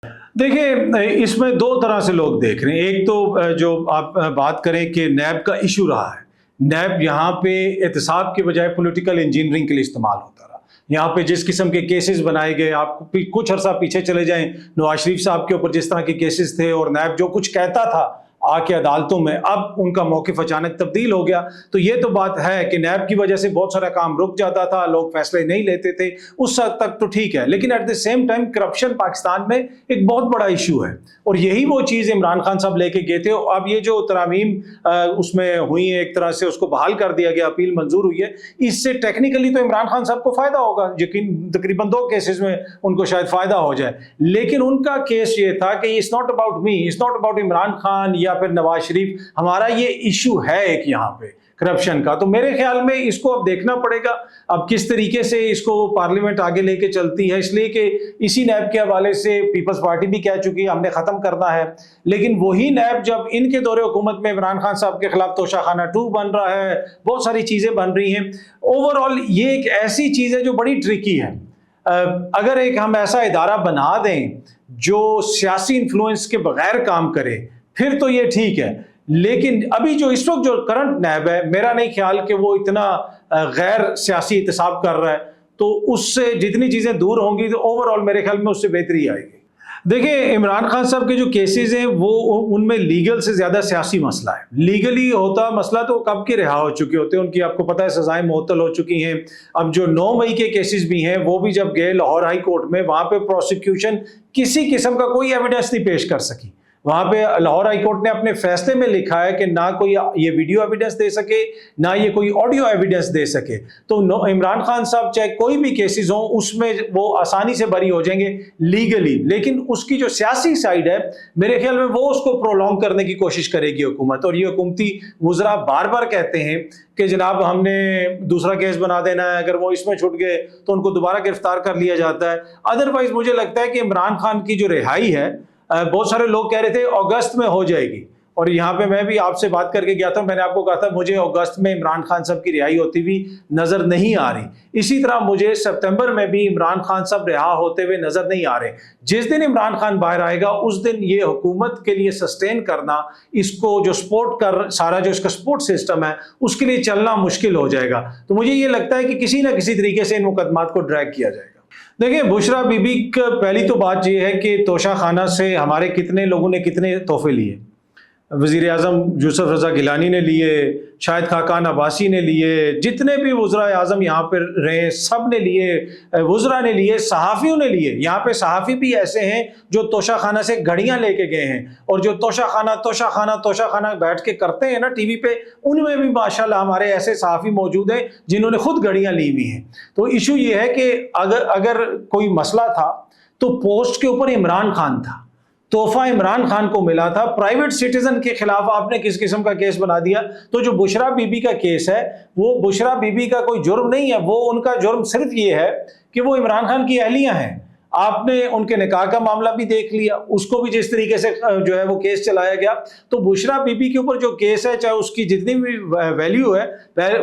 دیکھیں اس میں دو طرح سے لوگ دیکھ رہے ہیں. ایک تو جو آپ بات کریں کہ نیب کا ایشو رہا ہے، نیب یہاں پہ احتساب کے بجائے پولیٹیکل انجینئرنگ کے لیے استعمال ہوتا رہا. یہاں پہ جس قسم کے کیسز بنائے گئے، آپ کچھ عرصہ پیچھے چلے جائیں، نواز شریف صاحب کے اوپر جس طرح کے کیسز تھے اور نیب جو کچھ کہتا تھا آ کے عدالتوں میں، اب ان کا موقف اچانک تبدیل ہو گیا. تو یہ تو بات ہے کہ نیب کی وجہ سے بہت سارا کام رک جاتا تھا، لوگ فیصلے نہیں لیتے تھے، اس حد تک تو ٹھیک ہے. لیکن at the same time corruption Pakistan میں ایک بہت بڑا ایشو ہے، اور یہی وہ چیز عمران خان صاحب لے کے گئے تھے. اب یہ جو ترامیم اس میں ہوئی ہیں، ایک طرح سے اس کو بحال کر دیا گیا، اپیل منظور ہوئی ہے، اس سے ٹیکنیکلی تو عمران خان صاحب کو فائدہ ہوگا، یقین تقریباً 2 کیسز میں ان کو شاید فائدہ ہو جائے. لیکن ان کا کیس یہ تھا کہ it's not about me, it's not about Imran Khan یا پھر نواز شریف، ہمارا یہ ایشو ہے ایک یہاں پہ کرپشن کا. تو میرے خیال میں اس کو اب دیکھنا پڑے گا اب کس طریقے سے اس کو پارلیمنٹ آگے لے کے چلتی ہے، اس لیے کہ اسی نیب کے حوالے سے پیپلز پارٹی بھی کہہ چکی ہے ہم نے ختم کرنا ہے. لیکن وہی نیب جب ان کے دور حکومت میں عمران خان صاحب کے خلاف توشہ خانہ 2 بن رہا ہے، بہت ساری چیزیں بن رہی ہیں. اوور آل یہ ایک ایسی چیز ہے جو بڑی ٹرکی ہے. اگر ایک ہم ایسا ادارہ بنا دیں جو سیاسی انفلوئنس کے بغیر کام کرے پھر تو یہ ٹھیک ہے. لیکن ابھی جو اس وقت جو کرنٹ نیب ہے، میرا نہیں خیال کہ وہ اتنا غیر سیاسی احتساب کر رہا ہے. تو اس سے جتنی چیزیں دور ہوں گی تو اوور آل میرے خیال میں اس سے بہتری آئے گی. دیکھیں عمران خان صاحب کے جو کیسز ہیں وہ ان میں لیگل سے زیادہ سیاسی مسئلہ ہے. لیگلی ہوتا مسئلہ تو کب کے رہا ہو چکے ہوتے ہیں، ان کی آپ کو پتہ ہے سزائیں معطل ہو چکی ہیں. اب جو 9 مئی کے کیسز بھی ہیں وہ بھی جب گئے لاہور ہائی کورٹ میں، وہاں پہ پروسیکیوشن کسی قسم کا کوئی ایویڈنس نہیں پیش کر سکی. وہاں پہ لاہور ہائی کورٹ نے اپنے فیصلے میں لکھا ہے کہ نہ کوئی یہ ویڈیو ایویڈنس دے سکے، نہ یہ کوئی آڈیو ایویڈنس دے سکے. تو عمران خان صاحب چاہے کوئی بھی کیسز ہوں اس میں وہ آسانی سے بری ہو جائیں گے لیگلی. لیکن اس کی جو سیاسی سائیڈ ہے میرے خیال میں وہ اس کو پرولونگ کرنے کی کوشش کرے گی حکومت. اور یہ حکومتی وزراء بار بار کہتے ہیں کہ جناب ہم نے دوسرا کیس بنا دینا ہے، اگر وہ اس میں چھٹ گئے تو ان کو دوبارہ گرفتار کر لیا جاتا ہے. ادروائز مجھے لگتا ہے کہ عمران خان کی جو رہائی ہے، بہت سارے لوگ کہہ رہے تھے اگست میں ہو جائے گی، اور یہاں پہ میں بھی آپ سے بات کر کے گیا تھا، میں نے آپ کو کہا تھا مجھے اگست میں عمران خان صاحب کی رہائی ہوتی ہوئی نظر نہیں آ رہی. اسی طرح مجھے ستمبر میں بھی عمران خان صاحب رہا ہوتے ہوئے نظر نہیں آ رہے. جس دن عمران خان باہر آئے گا اس دن یہ حکومت کے لیے سسٹین کرنا، اس کو جو سپورٹ کر سارا جو اس کا سپورٹ سسٹم ہے اس کے لیے چلنا مشکل ہو جائے گا. تو مجھے یہ لگتا ہے کہ کسی نہ کسی طریقے سے ان مقدمات کو ڈریگ کیا جائے گا. دیکھیں بشرا بی بی کا پہلی تو بات یہ ہے کہ توشہ خانہ سے ہمارے کتنے لوگوں نے کتنے تحفے لیے. وزیر اعظم یوسف رضا گیلانی نے لیے، شاہد خاقان عباسی نے لیے، جتنے بھی وزراء اعظم یہاں پہ رہے سب نے لیے، وزراء نے لیے، صحافیوں نے لیے. یہاں پہ صحافی بھی ایسے ہیں جو توشہ خانہ سے گھڑیاں لے کے گئے ہیں، اور جو توشہ خانہ بیٹھ کے کرتے ہیں نا ٹی وی پہ، ان میں بھی ماشاءاللہ ہمارے ایسے صحافی موجود ہیں جنہوں نے خود گھڑیاں لی ہوئی ہیں. تو ایشو یہ ہے کہ اگر کوئی مسئلہ تھا تو پوسٹ کے اوپر عمران خان تھا، تحفہ عمران خان کو ملا تھا. پرائیویٹ سٹیزن کے خلاف آپ نے کس قسم کا کیس بنا دیا. تو جو بشرا بی بی کا کیس ہے وہ بشرا بی بی کا کوئی جرم نہیں ہے، وہ ان کا جرم صرف یہ ہے کہ وہ عمران خان کی اہلیہ ہیں. آپ نے ان کے نکاح کا معاملہ بھی دیکھ لیا، اس کو بھی جس طریقے سے جو ہے وہ کیس چلایا گیا. تو بشرا بی بی کے اوپر جو کیس ہے، چاہے اس کی جتنی بھی ویلیو ہے،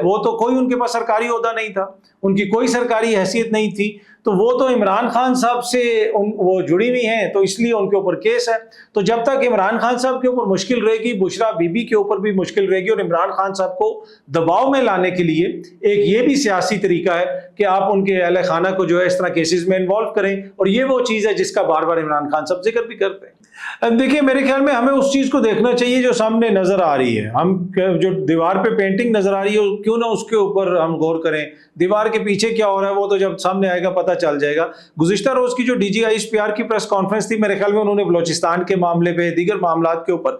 وہ تو کوئی ان کے پاس سرکاری عہدہ نہیں تھا، ان کی کوئی سرکاری حیثیت نہیں تھی. تو وہ تو عمران خان صاحب سے وہ جڑی ہوئی ہیں، تو اس لیے ان کے اوپر کیس ہے. تو جب تک عمران خان صاحب کے اوپر مشکل رہے گی، بشرا بی بی کے اوپر بھی مشکل رہے گی. اور عمران خان صاحب کو دباؤ میں لانے کے لیے ایک یہ بھی سیاسی طریقہ ہے کہ آپ ان کے اہل خانہ کو جو ہے اس طرح کیسز میں انوالو کریں، اور یہ وہ چیز ہے جس کا بار بار عمران خان صاحب ذکر بھی کرتے ہیں. دیکھیے میرے خیال میں ہمیں اس چیز کو دیکھنا چاہیے جو سامنے نظر آ رہی ہے. ہم جو دیوار پہ پینٹنگ نظر آ رہی ہے کیوں نہ اس کے اوپر ہم غور کریں. دیوار کے پیچھے کیا ہو رہا ہے وہ تو جب سامنے آئے گا پتہ چل جائے گا. گزشتہ روز کی جو D G I S P R کی پریس کانفرنس تھی، میرے خیال میں انہوں نے بلوچستان کے معاملے پہ، دیگر معاملات کے اوپر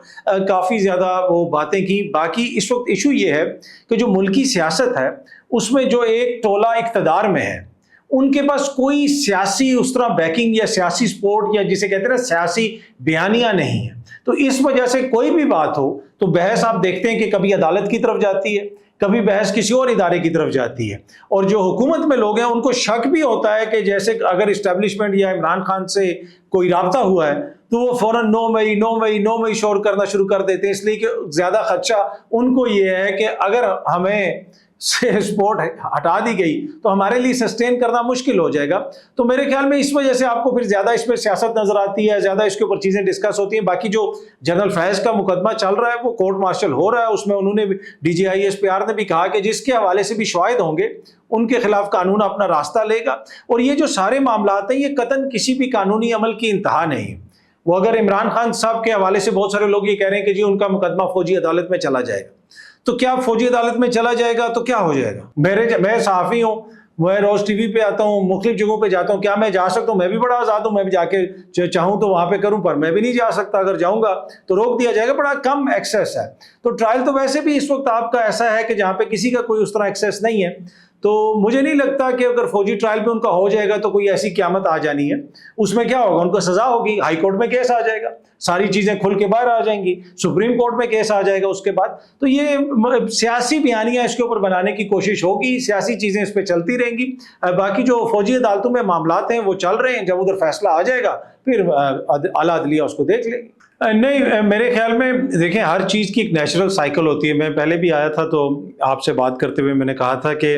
کافی زیادہ وہ باتیں کی. باقی اس وقت ایشو یہ ہے کہ جو ملکی سیاست ہے اس میں جو ایک ٹولہ اقتدار میں ہے، ان کے پاس کوئی سیاسی اس طرح بیکنگ یا سیاسی سپورٹ یا جسے کہتے ہیں نا سیاسی بیانیہ نہیں ہے. تو اس وجہ سے کوئی بھی بات ہو تو بحث آپ دیکھتے ہیں کہ کبھی عدالت کی طرف جاتی ہے، کبھی بحث کسی اور ادارے کی طرف جاتی ہے. اور جو حکومت میں لوگ ہیں ان کو شک بھی ہوتا ہے کہ جیسے اگر اسٹیبلشمنٹ یا عمران خان سے کوئی رابطہ ہوا ہے تو وہ فوراً 9 مئی شور کرنا شروع کر دیتے ہیں. اس لیے کہ زیادہ خدشہ ان کو یہ ہے کہ اگر ہمیں سے سپورٹ ہٹا دی گئی تو ہمارے لیے سسٹین کرنا مشکل ہو جائے گا. تو میرے خیال میں اس وجہ سے آپ کو پھر زیادہ اس پہ سیاست نظر آتی ہے, زیادہ اس کے اوپر چیزیں ڈسکس ہوتی ہیں. باقی جو جنرل فیض کا مقدمہ چل رہا ہے وہ کورٹ مارشل ہو رہا ہے, اس میں انہوں نے D G I S P R نے بھی کہا کہ جس کے حوالے سے بھی شواہد ہوں گے ان کے خلاف قانون اپنا راستہ لے گا. اور یہ جو سارے معاملات ہیں یہ قطعاً کسی بھی قانونی عمل کی انتہا نہیں. وہ اگر عمران خان صاحب کے حوالے سے بہت سارے لوگ یہ کہہ رہے ہیں کہ جی ان کا مقدمہ فوجی عدالت میں چلا جائے گا, تو کیا فوجی عدالت میں چلا جائے گا تو کیا ہو جائے گا؟ میں صحافی ہوں, میں روز ٹی وی پہ آتا ہوں, مختلف جگہوں پہ جاتا ہوں, کیا میں جا سکتا ہوں؟ میں بھی بڑا آزاد ہوں, میں بھی جا کے چاہوں تو وہاں پہ کروں, پر میں بھی نہیں جا سکتا. اگر جاؤں گا تو روک دیا جائے گا, بڑا کم ایکسیس ہے. تو ٹرائل تو ویسے بھی اس وقت آپ کا ایسا ہے کہ جہاں پہ کسی کا کوئی اس طرح ایکسیس نہیں ہے. تو مجھے نہیں لگتا کہ اگر فوجی ٹرائل پہ ان کا ہو جائے گا تو کوئی ایسی قیامت آ جانی ہے. اس میں کیا ہوگا, ان کو سزا ہوگی, ہائی کورٹ میں کیس آ جائے گا, ساری چیزیں کھل کے باہر آ جائیں گی, سپریم کورٹ میں کیس آ جائے گا اس کے بعد. تو یہ سیاسی بیانیاں اس کے اوپر بنانے کی کوشش ہوگی, سیاسی چیزیں اس پہ چلتی رہیں گی. باقی جو فوجی عدالتوں میں معاملات ہیں وہ چل رہے ہیں, جب ادھر فیصلہ آ جائے گا پھر اعلیٰ عدلیہ اس کو دیکھ لے گی. نہیں, میرے خیال میں دیکھیں ہر چیز کی ایک نیچرل سائیکل ہوتی ہے. میں پہلے بھی آیا تھا تو آپ سے بات کرتے ہوئے میں نے کہا تھا کہ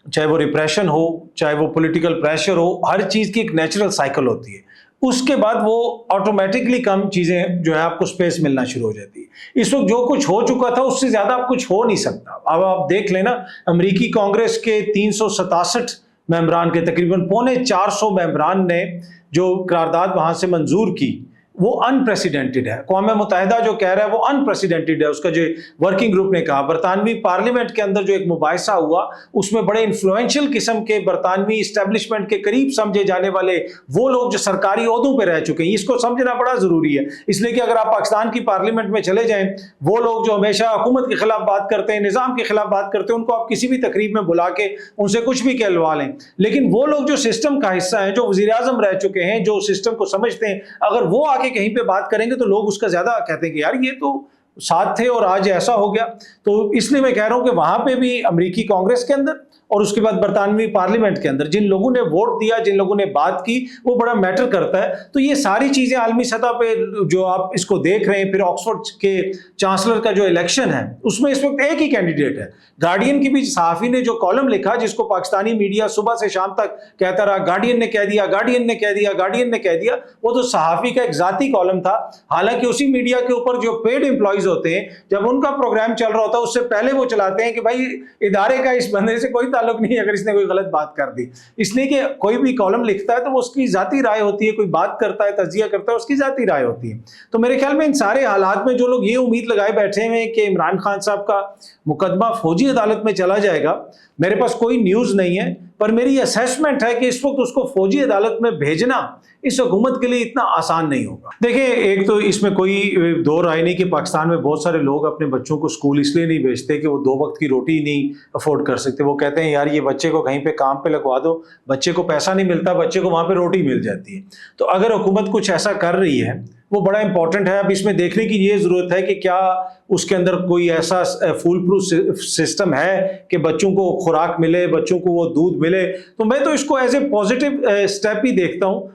چاہے وہ ریپریشن ہو, چاہے وہ پولیٹیکل پریشر ہو, ہر چیز کی ایک نیچرل سائیکل ہوتی ہے. اس کے بعد وہ آٹومیٹکلی کم چیزیں جو ہے آپ کو سپیس ملنا شروع ہو جاتی ہے. اس وقت جو کچھ ہو چکا تھا اس سے زیادہ اب کچھ ہو نہیں سکتا. اب آپ دیکھ لیں نا, امریکی کانگریس کے 367 ممبران کے تقریباً 450 ممبران نے جو قرارداد وہاں سے منظور کی وہ انپریسیڈنٹڈ ہے. اقوام متحدہ جو کہہ رہا ہے وہ انپریسیڈنٹڈ ہے. اس کا جو ورکنگ گروپ نے کہا, برطانوی پارلیمنٹ کے اندر جو ایک مباحثہ ہوا اس میں بڑے انفلوئنشل قسم کے برطانوی اسٹیبلشمنٹ کے قریب سمجھے جانے والے وہ لوگ جو سرکاری عہدوں پہ رہ چکے ہیں, اس کو سمجھنا بڑا ضروری ہے. اس لیے کہ اگر آپ پاکستان کی پارلیمنٹ میں چلے جائیں, وہ لوگ جو ہمیشہ حکومت کے خلاف بات کرتے ہیں, نظام کے خلاف بات کرتے ہیں, ان کو آپ کسی بھی تقریب میں بلا کے ان سے کچھ بھی کہلوا لیں. لیکن وہ لوگ جو سسٹم کا حصہ ہیں, جو وزیر اعظم رہ چکے ہیں, جو سسٹم کو سمجھتے ہیں, اگر وہ آ کے کہیں پہ بات کریں گے تو لوگ اس کا زیادہ کہتے ہیں کہ یار یہ تو ساتھ تھے اور آج ایسا ہو گیا. تو اس لیے میں کہہ رہا ہوں کہ وہاں پہ بھی امریکی کانگریس کے اندر اور اس کے بعد برطانوی پارلیمنٹ کے اندر جن لوگوں نے ووٹ دیا, جن لوگوں نے بات کی, وہ بڑا میٹر کرتا ہے. تو یہ ساری چیزیں عالمی سطح پہ جو آپ اس کو دیکھ رہے ہیں, پھر آکسفورڈ کے چانسلر کا جو الیکشن ہے اس میں اس وقت ایک ہی کینڈیڈیٹ ہے. گارڈین کی بھی صحافی نے جو کالم لکھا, جس کو پاکستانی میڈیا صبح سے شام تک کہتا رہا گارڈین نے کہہ دیا, گارڈین نے کہہ دیا, گارڈین نے کہہ دیا, وہ تو صحافی کا ایک ذاتی کالم تھا. حالانکہ اسی میڈیا کے اوپر جو پیڈ امپلائیز ہوتے ہیں, جب ان کا پروگرام چل رہا ہوتا ہے اس سے پہلے وہ چلاتے ہیں کہ بھائی ادارے کا اس بندے سے کوئی تعلق نہیں اگر اس نے کوئی غلط بات کر دی. اس لیے کہ کوئی بھی کالم لکھتا ہے تو وہ اس کی ذاتی رائے ہوتی ہے, کوئی بات کرتا ہے, تجزیہ کرتا ہے, اس کی ذاتی رائے ہوتی ہے. تو میرے خیال میں ان سارے حالات میں جو لوگ یہ امید لگائے بیٹھے ہیں کہ عمران خان صاحب کا مقدمہ فوجی عدالت میں چلا جائے گا, میرے پاس کوئی نیوز نہیں ہے, پر میری اسیسمنٹ ہے کہ اس وقت اس کو فوجی عدالت میں بھیجنا اس حکومت کے لیے اتنا آسان نہیں ہوگا. دیکھیں, ایک تو اس میں کوئی دو رائے نہیں کہ پاکستان میں بہت سارے لوگ اپنے بچوں کو اسکول اس لیے نہیں بھیجتے کہ وہ 2 وقت کی روٹی نہیں افورڈ کر سکتے. وہ کہتے ہیں یار یہ بچے کو کہیں پہ کام پہ لگوا دو, بچے کو پیسہ نہیں ملتا, بچے کو وہاں پہ روٹی مل جاتی ہے. تو اگر حکومت کچھ ایسا کر رہی ہے وہ بڑا امپورٹنٹ ہے. اب اس میں دیکھنے کی یہ ضرورت ہے کہ کیا اس کے اندر کوئی ایسا فول پروف سسٹم ہے کہ بچوں کو خوراک ملے, بچوں کو وہ دودھ ملے. تو میں تو اس کو ایز اے پازیٹیو اسٹیپ ہی دیکھتا ہوں.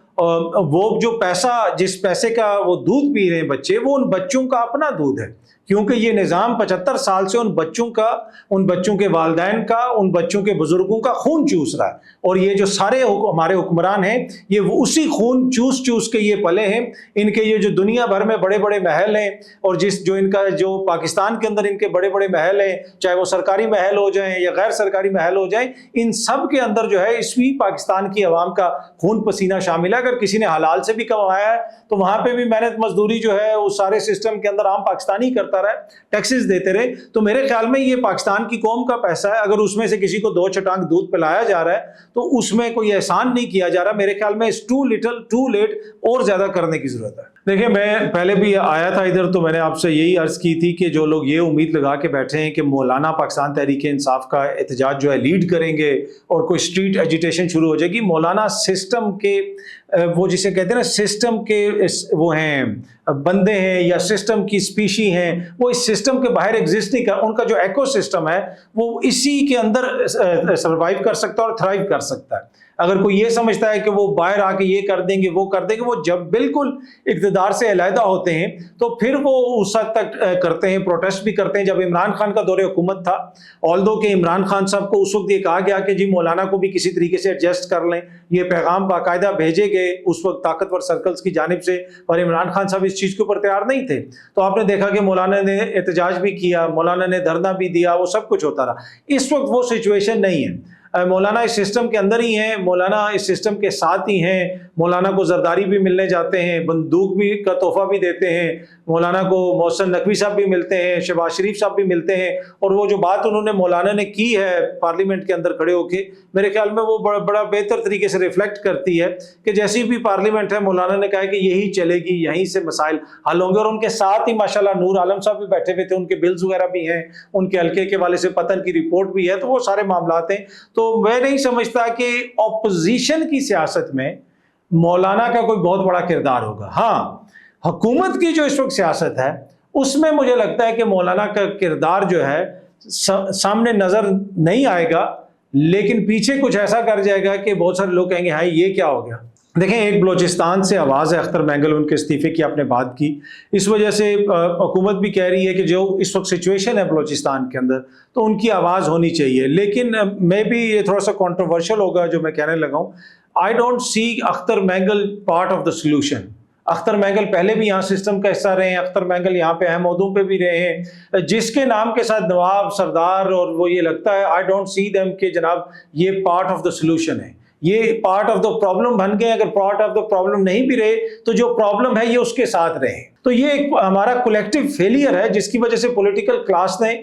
وہ جو پیسہ, جس پیسے کا وہ دودھ پی رہے ہیں بچے, وہ ان بچوں کا اپنا دودھ ہے, کیونکہ یہ نظام 75 سال سے ان بچوں کا, ان بچوں کے والدین کا, ان بچوں کے بزرگوں کا خون چوس رہا ہے. اور یہ جو سارے ہمارے حکمران ہیں یہ وہ اسی خون چوس چوس کے یہ پلے ہیں. ان کے یہ جو دنیا بھر میں بڑے بڑے محل ہیں, اور جو ان کا جو پاکستان کے اندر ان کے بڑے بڑے محل ہیں, چاہے وہ سرکاری محل ہو جائیں یا غیر سرکاری محل ہو جائیں, ان سب کے اندر جو ہے اس بھی پاکستان کی عوام کا خون پسینہ شامل ہے. اگر کسی نے حلال سے بھی کمایا ہے تو وہاں پہ بھی محنت مزدوری جو ہے اس سارے سسٹم کے اندر عام پاکستانی کرتا رہے, ٹیکسز دیتے رہے. تو میرے خیال میں یہ پاکستان کی قوم کا پیسہ ہے. اگر اس میں سے کسی کو 2 چٹانگ دودھ پلایا جا رہا ہے تو اس میں کوئی احسان نہیں کیا جا رہا. میرے خیال میں ٹو لٹل ٹو لیٹ, اور زیادہ کرنے کی ضرورت ہے. دیکھیں, میں پہلے بھی آیا تھا ادھر تو میں نے آپ سے یہی عرض کی تھی کہ جو لوگ یہ امید لگا کے بیٹھے ہیں کہ مولانا پاکستان تحریک انصاف کا احتجاج جو ہے لیڈ کریں گے اور کوئی اسٹریٹ ایجیٹیشن شروع ہو جائے گی, مولانا سسٹم کے وہ جسے کہتے ہیں نا سسٹم کے وہ ہیں بندے ہیں یا سسٹم کی اسپیشی ہیں, وہ اس سسٹم کے باہر ایگزسٹ نہیں کر, ان کا جو ایکو سسٹم ہے وہ اسی کے اندر سروائیو کر سکتا ہے اور تھرائیو کر سکتا ہے. اگر کوئی یہ سمجھتا ہے کہ وہ باہر آ کے یہ کر دیں گے وہ کر دیں گے، وہ جب بالکل اقتدار سے علیحدہ ہوتے ہیں تو پھر وہ اس حد تک کرتے ہیں، پروٹیسٹ بھی کرتے ہیں۔ جب عمران خان کا دور حکومت تھا، آلدو کہ عمران خان صاحب کو اس وقت یہ کہا گیا کہ جی مولانا کو بھی کسی طریقے سے ایڈجسٹ کر لیں، یہ پیغام باقاعدہ بھیجے گئے اس وقت طاقتور سرکلز کی جانب سے، اور عمران خان صاحب اس چیز کے اوپر تیار نہیں تھے۔ تو آپ نے دیکھا کہ مولانا نے احتجاج بھی کیا، مولانا نے دھرنا بھی دیا، وہ سب کچھ ہوتا رہا۔ اس وقت وہ سچویشن نہیں ہے۔ مولانا اس سسٹم کے اندر ہی ہیں، مولانا اس سسٹم کے ساتھ ہی ہیں، مولانا کو زرداری بھی ملنے جاتے ہیں، بندوق بھی کا تحفہ بھی دیتے ہیں، مولانا کو محسن نقوی صاحب بھی ملتے ہیں، شہباز شریف صاحب بھی ملتے ہیں، اور وہ جو بات انہوں نے مولانا نے کی ہے پارلیمنٹ کے اندر کھڑے ہو کے، میرے خیال میں وہ بڑا بہتر طریقے سے ریفلیکٹ کرتی ہے کہ جیسی بھی پارلیمنٹ ہے مولانا نے کہا ہے کہ یہی چلے گی، یہیں سے مسائل حل ہوں گے، اور ان کے ساتھ ہی ماشاءاللہ نور عالم صاحب بھی بیٹھے ہوئے تھے، ان کے بلز وغیرہ بھی ہیں، ان کے حلقے کے والے سے پتن کی رپورٹ بھی ہے، تو وہ سارے معاملات ہیں۔ تو میں نہیں سمجھتا کہ اپوزیشن کی سیاست میں مولانا کا کوئی بہت بڑا کردار ہوگا۔ ہاں، حکومت کی جو اس وقت سیاست ہے اس میں مجھے لگتا ہے کہ مولانا کا کردار جو ہے سامنے نظر نہیں آئے گا، لیکن پیچھے کچھ ایسا کر جائے گا کہ بہت سارے لوگ کہیں گے ہاں یہ کیا ہو گیا۔ دیکھیں، ایک بلوچستان سے آواز ہے، اختر مینگل ان کے استعفے کی آپ نے بات کی، اس وجہ سے حکومت بھی کہہ رہی ہے کہ جو اس وقت سچویشن ہے بلوچستان کے اندر تو ان کی آواز ہونی چاہیے، لیکن میں بھی یہ تھوڑا سا کنٹروورشل ہوگا جو میں کہنے لگا ہوں۔ I don't see Akhtar Mengal part of the solution. Akhtar Mengal پہلے بھی یہاں سسٹم کا حصہ رہے ہیں، اختر مینگل یہاں پہ اہم عہدوں پہ بھی رہے ہیں، جس کے نام کے ساتھ نواب سردار اور وہ یہ لگتا ہے آئی ڈونٹ سی دیم کہ جناب یہ پارٹ آف دا سولوشن ہے، یہ پارٹ آف دا پرابلم بن گئے۔ اگر پارٹ آف دا پرابلم نہیں بھی رہے تو جو پرابلم ہے یہ اس کے ساتھ رہے، تو یہ ایک ہمارا کولیکٹیو فیلئر ہے جس کی وجہ سے پولیٹیکل کلاس نے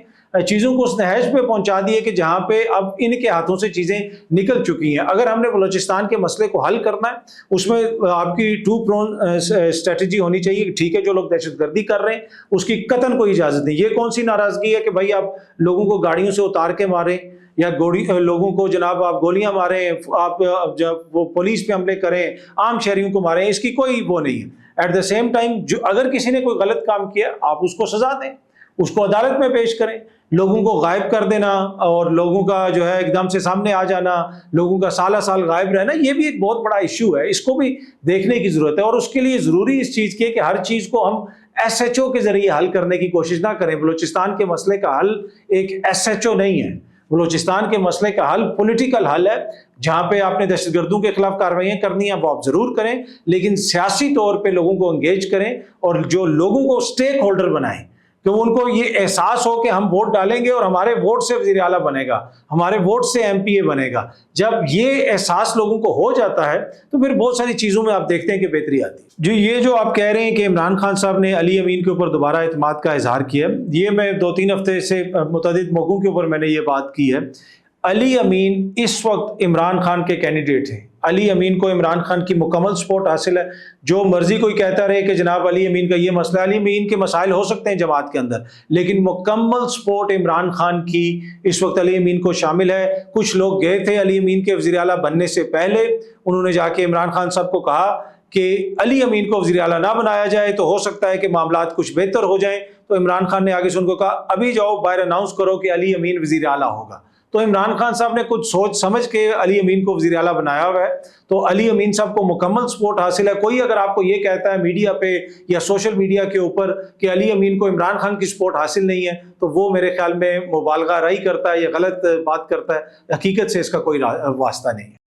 چیزوں کو اس نہج پہ پہنچا دیے کہ جہاں پہ اب ان کے ہاتھوں سے چیزیں نکل چکی ہیں۔ اگر ہم نے بلوچستان کے مسئلے کو حل کرنا ہے، اس میں آپ کی ٹو پرون اسٹریٹجی ہونی چاہیے کہ ٹھیک ہے جو لوگ دہشت گردی کر رہے ہیں اس کی قطعاً کوئی اجازت نہیں۔ یہ کون سی ناراضگی ہے کہ بھائی آپ لوگوں کو گاڑیوں سے اتار کے ماریں، یا لوگوں کو جناب آپ گولیاں ماریں، آپ جب وہ پولیس پہ حملے کریں، عام شہریوں کو ماریں، اس کی کوئی وہ نہیں ہے۔ ایٹ دا سیم ٹائم اگر کسی نے کوئی غلط کام کیا آپ اس کو سزا دیں، اس کو عدالت میں پیش کریں۔ لوگوں کو غائب کر دینا اور لوگوں کا جو ہے ایک دم سے سامنے آ جانا، لوگوں کا سالہ سال غائب رہنا، یہ بھی ایک بہت بڑا ایشو ہے، اس کو بھی دیکھنے کی ضرورت ہے، اور اس کے لیے ضروری اس چیز کی ہے کہ ہر چیز کو ہم ایس ایچ او کے ذریعے حل کرنے کی کوشش نہ کریں۔ بلوچستان کے مسئلے کا حل ایک ایس ایچ او نہیں ہے، بلوچستان کے مسئلے کا حل پولیٹیکل حل ہے۔ جہاں پہ آپ نے دہشت گردوں کے خلاف کارروائیاں کرنی ہیں وہ آپ ضرور کریں، لیکن سیاسی طور پہ لوگوں کو انگیج کریں، اور جو لوگوں کو سٹیک ہولڈر بنائیں کہ ان کو یہ احساس ہو کہ ہم ووٹ ڈالیں گے اور ہمارے ووٹ سے وزیر اعلیٰ بنے گا، ہمارے ووٹ سے ایم پی اے بنے گا۔ جب یہ احساس لوگوں کو ہو جاتا ہے تو پھر بہت ساری چیزوں میں آپ دیکھتے ہیں کہ بہتری آتی ہے۔ جی، یہ جو آپ کہہ رہے ہیں کہ عمران خان صاحب نے علی امین کے اوپر دوبارہ اعتماد کا اظہار کیا، یہ میں 2-3 ہفتے سے متعدد موقعوں کے اوپر میں نے یہ بات کی ہے۔ علی امین اس وقت عمران خان کے کینڈیڈیٹ ہیں، علی امین کو عمران خان کی مکمل سپورٹ حاصل ہے۔ جو مرضی کوئی کہتا رہے کہ جناب علی امین کا یہ مسئلہ، علی امین کے مسائل ہو سکتے ہیں جماعت کے اندر، لیکن مکمل سپورٹ عمران خان کی اس وقت علی امین کو شامل ہے۔ کچھ لوگ گئے تھے علی امین کے وزیر اعلیٰ بننے سے پہلے، انہوں نے جا کے عمران خان صاحب کو کہا کہ علی امین کو وزیر اعلیٰ نہ بنایا جائے تو ہو سکتا ہے کہ معاملات کچھ بہتر ہو جائیں، تو عمران خان نے آگے سے ان کو کہا ابھی جاؤ باہر اناؤنس کرو کہ علی امین وزیر اعلیٰ ہوگا۔ تو عمران خان صاحب نے کچھ سوچ سمجھ کے علی امین کو وزیر اعلیٰ بنایا ہوا ہے، تو علی امین صاحب کو مکمل سپورٹ حاصل ہے۔ کوئی اگر آپ کو یہ کہتا ہے میڈیا پہ یا سوشل میڈیا کے اوپر کہ علی امین کو عمران خان کی سپورٹ حاصل نہیں ہے، تو وہ میرے خیال میں مبالغہ رائی کرتا ہے یا غلط بات کرتا ہے، حقیقت سے اس کا کوئی واسطہ نہیں ہے۔